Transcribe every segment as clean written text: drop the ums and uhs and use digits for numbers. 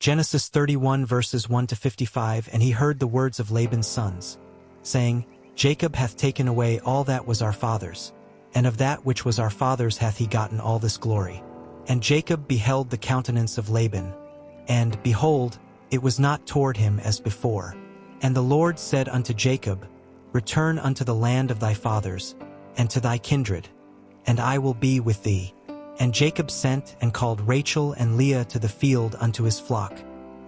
Genesis 31 verses 1 to 55. And he heard the words of Laban's sons, saying, Jacob hath taken away all that was our father's, and of that which was our father's hath he gotten all this glory. And Jacob beheld the countenance of Laban, and, behold, it was not toward him as before. And the Lord said unto Jacob, Return unto the land of thy fathers, and to thy kindred, and I will be with thee. And Jacob sent and called Rachel and Leah to the field unto his flock,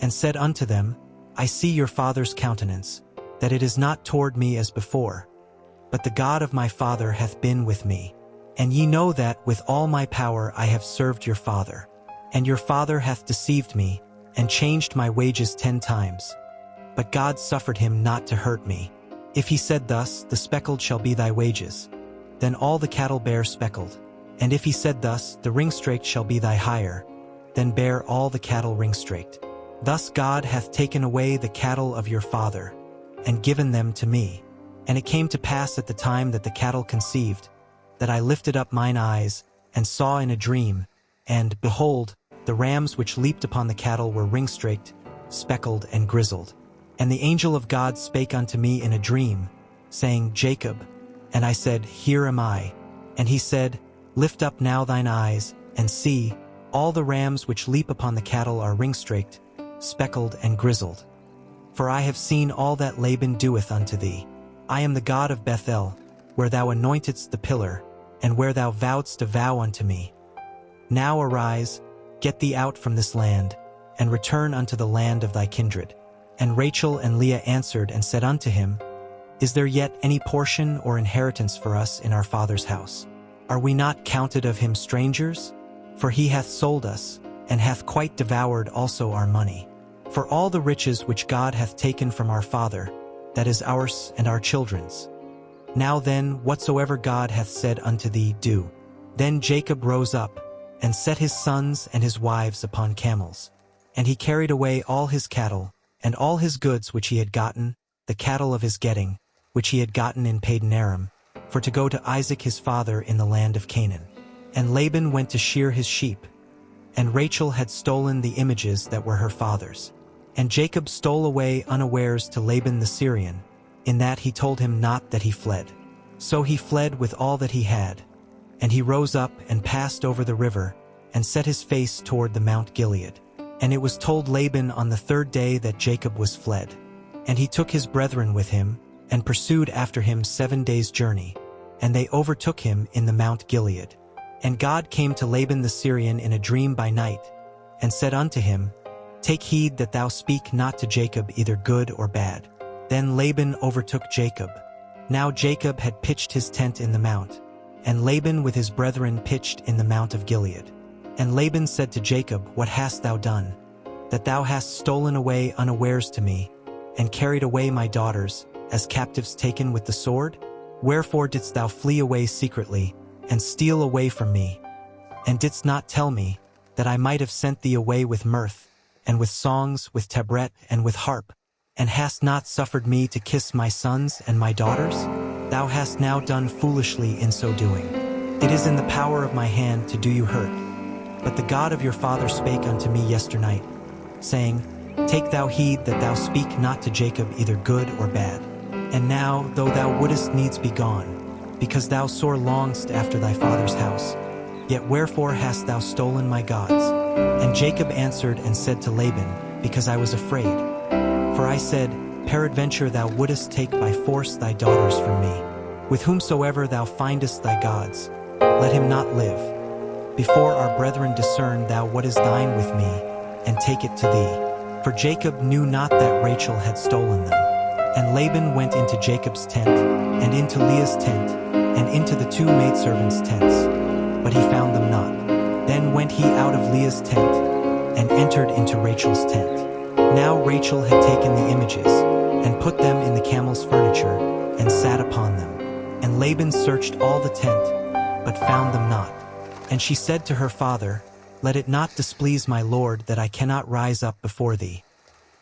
and said unto them, I see your father's countenance, that it is not toward me as before, but the God of my father hath been with me. And ye know that with all my power I have served your father. And your father hath deceived me, and changed my wages 10 times. But God suffered him not to hurt me. If he said thus, The speckled shall be thy wages, then all the cattle bear speckled. And if he said thus, The ringstraked shall be thy hire, then bear all the cattle ringstraked. Thus God hath taken away the cattle of your father, and given them to me. And it came to pass at the time that the cattle conceived, that I lifted up mine eyes, and saw in a dream, and, behold, the rams which leaped upon the cattle were ringstraked, speckled, and grizzled. And the angel of God spake unto me in a dream, saying, Jacob. And I said, Here am I. And he said, Lift up now thine eyes, and see, all the rams which leap upon the cattle are ringstraked, speckled, and grizzled. For I have seen all that Laban doeth unto thee. I am the God of Bethel, where thou anointedst the pillar, and where thou vowedst a vow unto me. Now arise, get thee out from this land, and return unto the land of thy kindred. And Rachel and Leah answered and said unto him, Is there yet any portion or inheritance for us in our father's house? Are we not counted of him strangers? For he hath sold us, and hath quite devoured also our money. For all the riches which God hath taken from our father, that is ours and our children's. Now then, whatsoever God hath said unto thee, do. Then Jacob rose up, and set his sons and his wives upon camels. And he carried away all his cattle, and all his goods which he had gotten, the cattle of his getting, which he had gotten in Padan Aram, for to go to Isaac his father in the land of Canaan. And Laban went to shear his sheep, and Rachel had stolen the images that were her father's. And Jacob stole away unawares to Laban the Syrian, in that he told him not that he fled. So he fled with all that he had. And he rose up and passed over the river, and set his face toward the Mount Gilead. And it was told Laban on the 3rd day that Jacob was fled. And he took his brethren with him, and pursued after him 7 days' journey, and they overtook him in the Mount Gilead. And God came to Laban the Syrian in a dream by night, and said unto him, Take heed that thou speak not to Jacob either good or bad. Then Laban overtook Jacob. Now Jacob had pitched his tent in the mount, and Laban with his brethren pitched in the Mount of Gilead. And Laban said to Jacob, What hast thou done, that thou hast stolen away unawares to me, and carried away my daughters, as captives taken with the sword? Wherefore didst thou flee away secretly, and steal away from me? And didst not tell me, that I might have sent thee away with mirth, and with songs, with tabret, and with harp, and hast not suffered me to kiss my sons and my daughters? Thou hast now done foolishly in so doing. It is in the power of my hand to do you hurt. But the God of your father spake unto me yesternight, saying, Take thou heed that thou speak not to Jacob either good or bad. And now, though thou wouldest needs be gone, because thou sore longest after thy father's house, yet wherefore hast thou stolen my gods? And Jacob answered and said to Laban, Because I was afraid. For I said, Peradventure thou wouldest take by force thy daughters from me. With whomsoever thou findest thy gods, let him not live. Before our brethren discern thou what is thine with me, and take it to thee. For Jacob knew not that Rachel had stolen them. And Laban went into Jacob's tent, and into Leah's tent, and into the 2 maidservants' tents, but he found them not. Then went he out of Leah's tent, and entered into Rachel's tent. Now Rachel had taken the images, and put them in the camel's furniture, and sat upon them. And Laban searched all the tent, but found them not. And she said to her father, Let it not displease my lord that I cannot rise up before thee,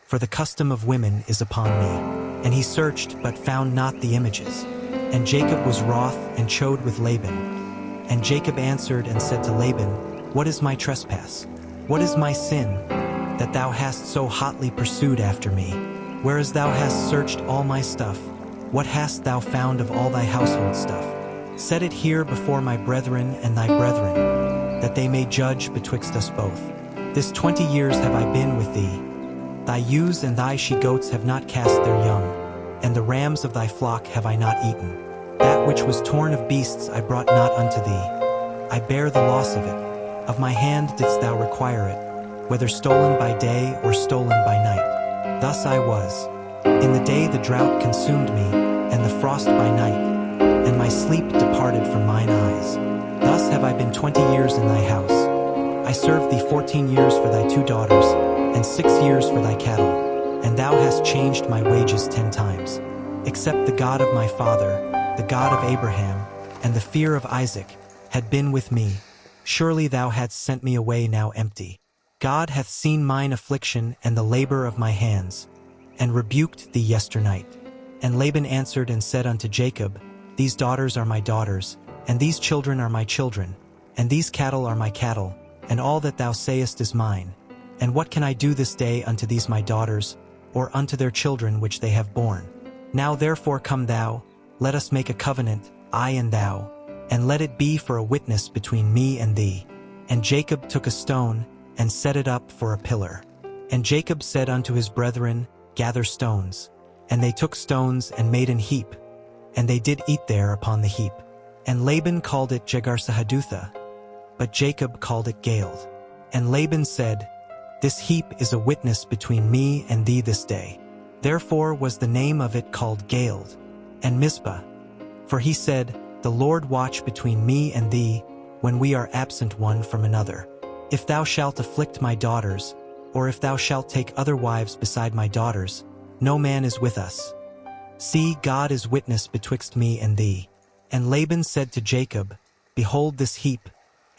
for the custom of women is upon me. And he searched, but found not the images. And Jacob was wroth, and chode with Laban. And Jacob answered and said to Laban, What is my trespass? What is my sin? that thou hast so hotly pursued after me? Whereas thou hast searched all my stuff, what hast thou found of all thy household stuff? Set it here before my brethren and thy brethren, that they may judge betwixt us both. This 20 years have I been with thee. Thy ewes and thy she-goats have not cast their young, and the rams of thy flock have I not eaten. That which was torn of beasts I brought not unto thee. I bear the loss of it. Of my hand didst thou require it, whether stolen by day or stolen by night. Thus I was. In the day the drought consumed me, and the frost by night, and my sleep departed from mine eyes. Thus have I been 20 years in thy house. I served thee 14 years for thy 2 daughters, and 6 years for thy cattle, and thou hast changed my wages 10 times. Except the God of my father, the God of Abraham, and the fear of Isaac, had been with me, surely thou hadst sent me away now empty. God hath seen mine affliction and the labor of my hands, and rebuked thee yesternight. And Laban answered and said unto Jacob, These daughters are my daughters, and these children are my children, and these cattle are my cattle, and all that thou sayest is mine. And what can I do this day unto these my daughters, or unto their children which they have borne? Now therefore come thou, let us make a covenant, I and thou, and let it be for a witness between me and thee. And Jacob took a stone, and set it up for a pillar. And Jacob said unto his brethren, Gather stones. And they took stones and made an heap, and they did eat there upon the heap. And Laban called it Jegar-sahadutha, but Jacob called it Galeed. And Laban said, This heap is a witness between me and thee this day. Therefore was the name of it called Galeed. And Mizpah, for he said, The Lord watch between me and thee, when we are absent one from another. If thou shalt afflict my daughters, or if thou shalt take other wives beside my daughters, no man is with us. See, God is witness betwixt me and thee. And Laban said to Jacob, Behold this heap,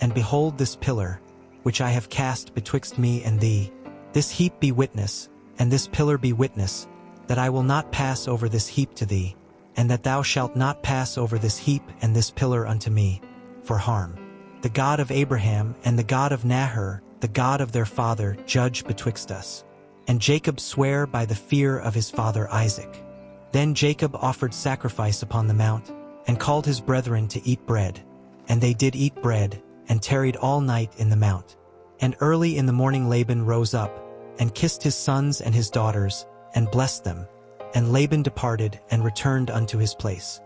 and behold this pillar, which I have cast betwixt me and thee. This heap be witness, and this pillar be witness, that I will not pass over this heap to thee, and that thou shalt not pass over this heap and this pillar unto me, for harm. The God of Abraham and the God of Nahor, the God of their father, judge betwixt us. And Jacob sware by the fear of his father Isaac. Then Jacob offered sacrifice upon the mount, and called his brethren to eat bread. And they did eat bread, and tarried all night in the mount. And early in the morning Laban rose up, and kissed his sons and his daughters, and blessed them. And Laban departed and returned unto his place.